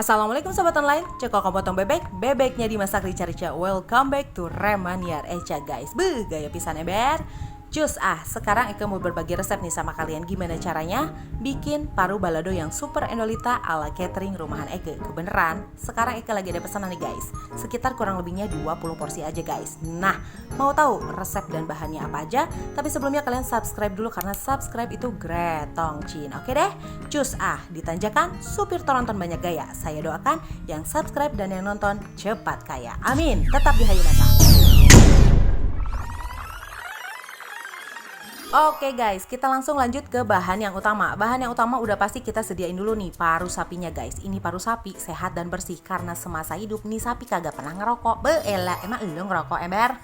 Assalamualaikum sobat online, cekok potong bebek, bebeknya dimasak rica-rica. Welcome back to Remaniar Eca guys. Gaya pisan ber. Cus sekarang Eke mau berbagi resep nih sama kalian gimana caranya bikin paru balado yang super endolita ala catering rumahan Eke. Kebeneran, sekarang Eke lagi ada pesanan nih guys. Sekitar kurang lebihnya 20 porsi aja guys. Nah, mau tahu resep dan bahannya apa aja? Tapi sebelumnya kalian subscribe dulu karena subscribe itu gretong cin. Oke deh, cus ditanjakan supir tonton banyak gaya. Saya doakan yang subscribe dan yang nonton cepat kaya. Amin. Tetap di Hayunata. Oke guys, kita langsung lanjut ke bahan yang utama. Bahan yang utama udah pasti kita sediain dulu nih paru sapinya guys. Ini paru sapi sehat dan bersih karena semasa hidup nih sapi kagak pernah ngerokok. Emang lu ngerokok ember?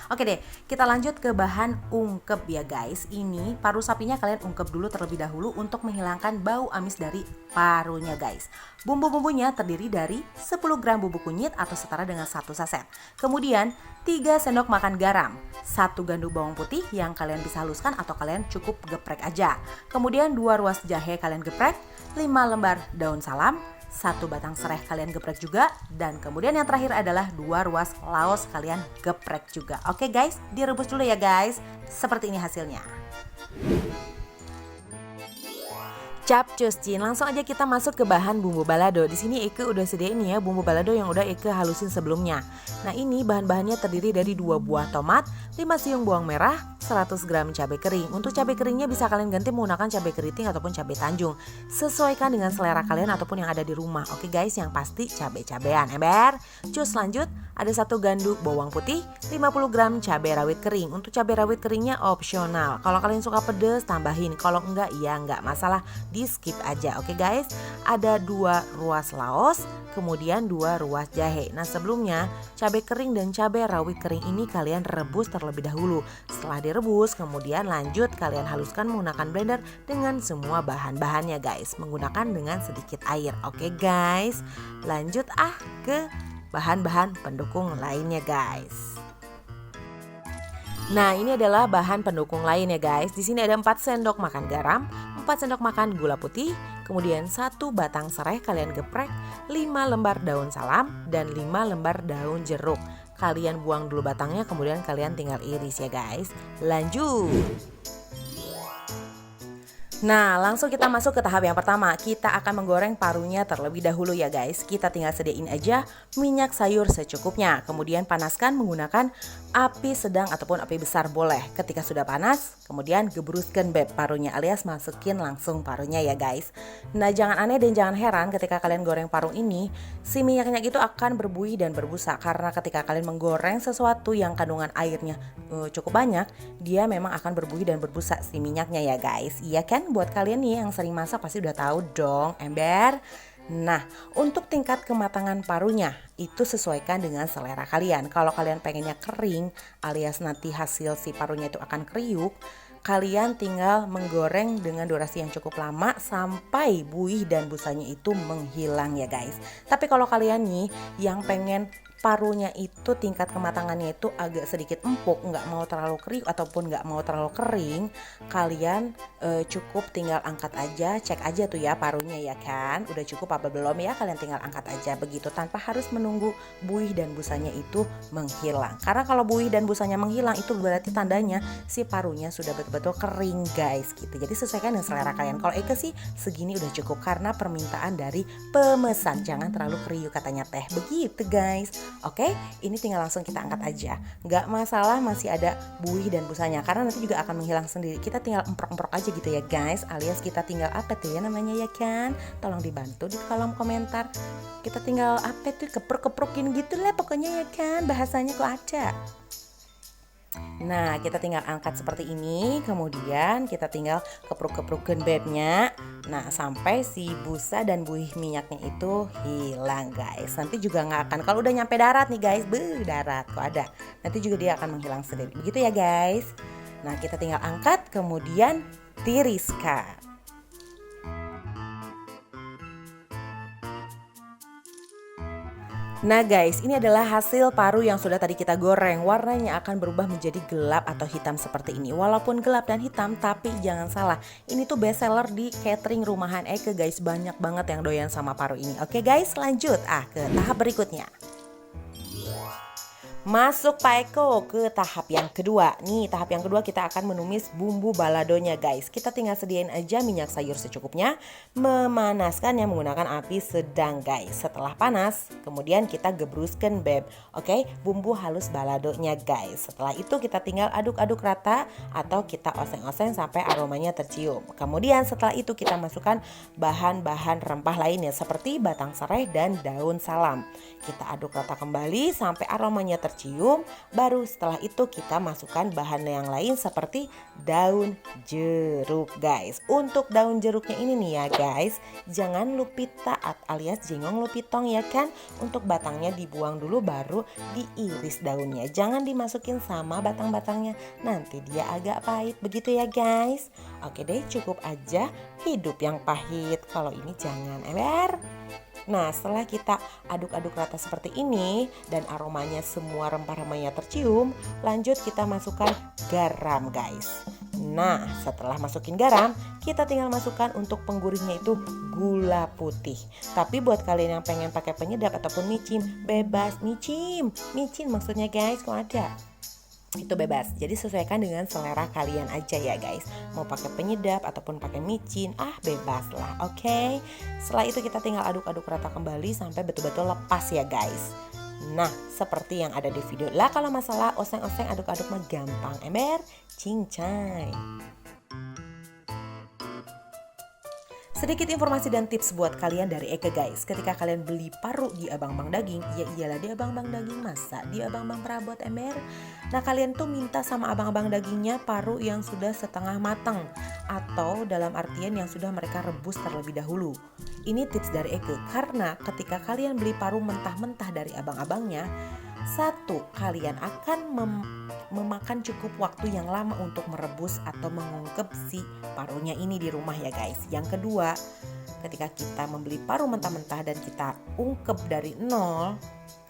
Oke deh, kita lanjut ke bahan ungkep ya guys. Ini paru sapinya kalian ungkep dulu terlebih dahulu untuk menghilangkan bau amis dari parunya guys. Bumbu-bumbunya terdiri dari 10 gram bubuk kunyit atau setara dengan 1 saset. Kemudian 3 sendok makan garam, 1 gandum bawang putih yang kalian bisa haluskan atau kalian cukup geprek aja. Kemudian 2 ruas jahe kalian geprek, 5 lembar daun salam, 1 batang serai kalian geprek juga, dan kemudian yang terakhir adalah 2 ruas laos kalian geprek juga. Oke guys, direbus dulu ya guys. Seperti ini hasilnya. Capcus Cin, langsung aja kita masuk ke bahan bumbu balado. Di sini Eke udah sediain ya bumbu balado yang udah Eke halusin sebelumnya. Nah, ini bahan-bahannya terdiri dari 2 buah tomat, 5 siung bawang merah, 100 gram cabai kering. Untuk cabai keringnya bisa kalian ganti menggunakan cabai keriting ataupun cabai tanjung. Sesuaikan dengan selera kalian ataupun yang ada di rumah. Oke guys, yang pasti cabai-cabean ember. Cus lanjut, ada 1 ganduk bawang putih, 50 gram cabai rawit kering. Untuk cabai rawit keringnya opsional. Kalau kalian suka pedes tambahin, kalau enggak ya enggak masalah, di skip aja. Oke guys, ada 2 ruas laos, kemudian 2 ruas jahe. Nah, sebelumnya cabai kering dan cabai rawit kering ini kalian rebus terlebih dahulu. Setelah direbus, kemudian lanjut kalian haluskan menggunakan blender dengan semua bahan-bahannya guys, menggunakan dengan sedikit air. Oke guys, lanjut ke bahan-bahan pendukung lainnya guys. Nah, ini adalah bahan pendukung lainnya guys. Di sini ada 4 sendok makan garam, 4 sendok makan gula putih, kemudian 1 batang serai kalian geprek, 5 lembar daun salam, dan 5 lembar daun jeruk. Kalian buang dulu batangnya, kemudian kalian tinggal iris ya guys. Lanjut. Nah, langsung kita masuk ke tahap yang pertama. Kita akan menggoreng parunya terlebih dahulu ya guys. Kita tinggal sediain aja minyak sayur secukupnya. Kemudian panaskan menggunakan api sedang ataupun api besar boleh. Ketika sudah panas, kemudian gebruskan parunya alias masukin langsung parunya ya guys. Nah, jangan aneh dan jangan heran ketika kalian goreng paru ini, si minyaknya itu akan berbuih dan berbusa. Karena ketika kalian menggoreng sesuatu yang kandungan airnya cukup banyak, dia memang akan berbuih dan berbusa si minyaknya ya guys. Iya kan? Buat kalian nih yang sering masak pasti udah tahu dong ember. Nah, untuk tingkat kematangan parunya itu sesuaikan dengan selera kalian. Kalau kalian pengennya kering alias nanti hasil si parunya itu akan kriuk, kalian tinggal menggoreng dengan durasi yang cukup lama sampai buih dan busanya itu menghilang ya guys. Tapi kalau kalian nih yang pengen parunya itu tingkat kematangannya itu agak sedikit empuk, nggak mau terlalu kering ataupun nggak mau terlalu kering, kalian cukup tinggal angkat aja, cek aja tuh ya parunya ya kan, udah cukup apa belum ya, kalian tinggal angkat aja begitu tanpa harus menunggu buih dan busanya itu menghilang. Karena kalau buih dan busanya menghilang itu berarti tandanya si parunya sudah betul-betul kering guys gitu. Jadi sesuaikan dengan selera kalian. Kalau Eke sih segini udah cukup karena permintaan dari pemesan, jangan terlalu kriuk katanya teh begitu guys. Oke, ini tinggal langsung kita angkat aja. Nggak masalah masih ada buih dan busanya karena nanti juga akan menghilang sendiri. Kita tinggal emprok-emprok aja gitu ya guys, alias kita tinggal apa tuh ya namanya ya kan? Tolong dibantu di kolom komentar. Kita tinggal apa tuh keprok-keprokin gitu lah pokoknya ya kan, bahasanya kok ada. Nah, kita tinggal angkat seperti ini, kemudian kita tinggal kepruk-keprukin bebnya. Nah, sampai si busa dan buih minyaknya itu hilang guys. Nanti juga nggak akan, kalau udah nyampe darat nih guys, darat kok ada. Nanti juga dia akan menghilang sendiri. Begitu ya guys. Nah, kita tinggal angkat, kemudian tiriskan. Nah guys, ini adalah hasil paru yang sudah tadi kita goreng. Warnanya akan berubah menjadi gelap atau hitam seperti ini. Walaupun gelap dan hitam, tapi jangan salah, ini tuh best seller di catering rumahan Eke guys. Banyak banget yang doyan sama paru ini. Oke guys, lanjut ke tahap berikutnya. Masuk Pak Eko ke tahap yang kedua. Nih tahap yang kedua kita akan menumis bumbu baladonya guys. Kita tinggal sediain aja minyak sayur secukupnya. Memanaskannya menggunakan api sedang guys. Setelah panas kemudian kita gebruskan beb. Oke, bumbu halus baladonya guys. Setelah itu kita tinggal aduk-aduk rata atau kita oseng-oseng sampai aromanya tercium. Kemudian setelah itu kita masukkan bahan-bahan rempah lainnya seperti batang serai dan daun salam. Kita aduk rata kembali sampai aromanya tercium. Baru setelah itu kita masukkan bahan yang lain seperti daun jeruk guys. Untuk daun jeruknya ini nih ya guys, jangan lupita alias jengong lupitong ya kan. Untuk batangnya dibuang dulu baru diiris daunnya. Jangan dimasukin sama batang-batangnya, nanti dia agak pahit begitu ya guys. Oke deh, cukup aja hidup yang pahit, kalau ini jangan ember. Nah setelah kita aduk-aduk rata seperti ini dan aromanya semua rempah-rempahnya tercium, lanjut kita masukkan garam guys. Nah setelah masukin garam, kita tinggal masukkan untuk penggurihnya itu gula putih. Tapi buat kalian yang pengen pakai penyedap ataupun micin, bebas. Micin maksudnya guys, kok ada? Itu bebas, jadi sesuaikan dengan selera kalian aja ya guys. Mau pakai penyedap ataupun pakai micin, bebas lah. Oke. Setelah itu kita tinggal aduk-aduk rata kembali sampai betul-betul lepas ya guys. Nah seperti yang ada di video lah. Kalau masalah oseng-oseng aduk-aduk mah gampang ember, cincai. Sedikit informasi dan tips buat kalian dari Eke guys. Ketika kalian beli paru di abang-abang daging, ya iyalah di abang-abang daging, masa di abang-abang perabot ember. Nah kalian tuh minta sama abang-abang dagingnya paru yang sudah setengah matang, atau dalam artian yang sudah mereka rebus terlebih dahulu. Ini tips dari Eke, karena ketika kalian beli paru mentah-mentah dari abang-abangnya, satu, kalian akan memakan cukup waktu yang lama untuk merebus atau mengungkep si parunya ini di rumah ya guys. Yang kedua, ketika kita membeli paru mentah-mentah dan kita ungkep dari nol,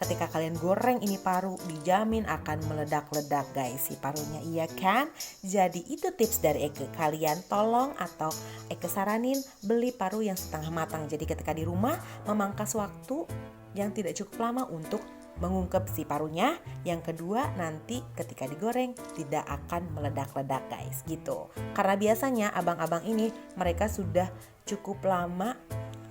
ketika kalian goreng ini paru dijamin akan meledak-ledak guys si parunya, iya kan? Jadi itu tips dari Eke. Kalian tolong atau Eke saranin beli paru yang setengah matang. Jadi ketika di rumah memangkas waktu yang tidak cukup lama untuk mengungkep si parunya. Yang kedua, nanti ketika digoreng tidak akan meledak-ledak guys gitu. Karena biasanya abang-abang ini mereka sudah cukup lama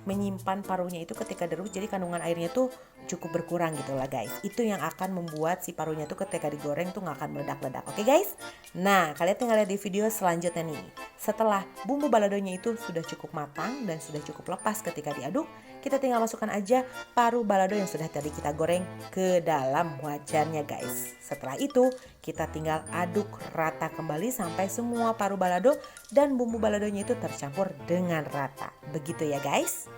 menyimpan parunya itu ketika direbus, jadi kandungan airnya tuh cukup berkurang gitu lah guys. Itu yang akan membuat si parunya tuh ketika digoreng tuh gak akan meledak-ledak. Oke guys. Nah kalian tinggal lihat di video selanjutnya nih. Setelah bumbu baladonya itu sudah cukup matang dan sudah cukup lepas ketika diaduk, kita tinggal masukkan aja paru balado yang sudah tadi kita goreng ke dalam wajannya guys. Setelah itu kita tinggal aduk rata kembali sampai semua paru balado dan bumbu baladonya itu tercampur dengan rata. Begitu ya guys.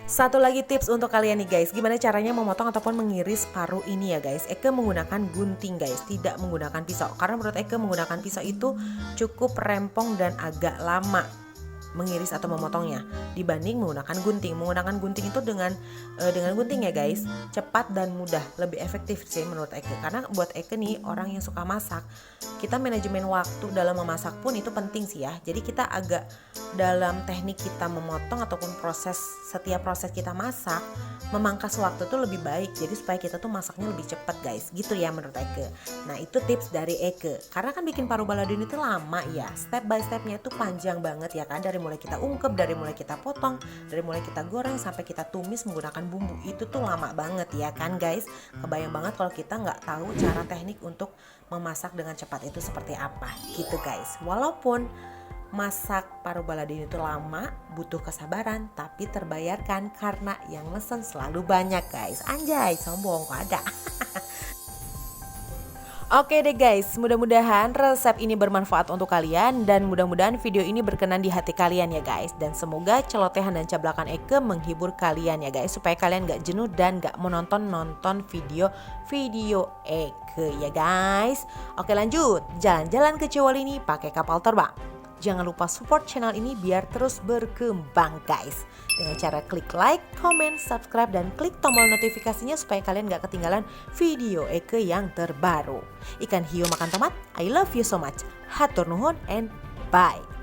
Satu lagi tips untuk kalian nih guys, gimana caranya memotong ataupun mengiris paru ini ya guys. Eke menggunakan gunting guys, tidak menggunakan pisau. Karena menurut Eke menggunakan pisau itu cukup rempong dan agak lama mengiris atau memotongnya dibanding menggunakan gunting. Menggunakan gunting itu dengan gunting ya guys, cepat dan mudah, lebih efektif sih menurut Eke. Karena buat Eke nih orang yang suka masak, kita manajemen waktu dalam memasak pun itu penting sih ya. Jadi kita agak dalam teknik kita memotong ataupun setiap proses kita masak, memangkas waktu tuh lebih baik. Jadi supaya kita tuh masaknya lebih cepat guys, gitu ya menurut Eke. Nah itu tips dari Eke. Karena kan bikin paru balado ini tuh lama ya, step by stepnya tuh panjang banget ya kan. Dari mulai kita ungkep, dari mulai kita potong, dari mulai kita goreng sampai kita tumis menggunakan bumbu, itu tuh lama banget ya kan guys. Kebayang banget kalau kita nggak tahu cara teknik untuk memasak dengan cepat itu seperti apa gitu guys. Walaupun masak paru balado ini tuh lama, butuh kesabaran, tapi terbayarkan karena yang mesen selalu banyak guys. Anjay, sombong kok ada. Oke deh guys, mudah-mudahan resep ini bermanfaat untuk kalian dan mudah-mudahan video ini berkenan di hati kalian ya guys. Dan semoga celotehan dan cablakan Eke menghibur kalian ya guys, supaya kalian gak jenuh dan gak menonton video Eke ya guys. Oke lanjut, jalan-jalan ke Ciwalini pakai kapal terbang. Jangan lupa support channel ini biar terus berkembang guys. Dengan cara klik like, comment, subscribe, dan klik tombol notifikasinya supaya kalian gak ketinggalan video Eke yang terbaru. Ikan hiu makan tomat, I love you so much. Hatur nuhun and bye.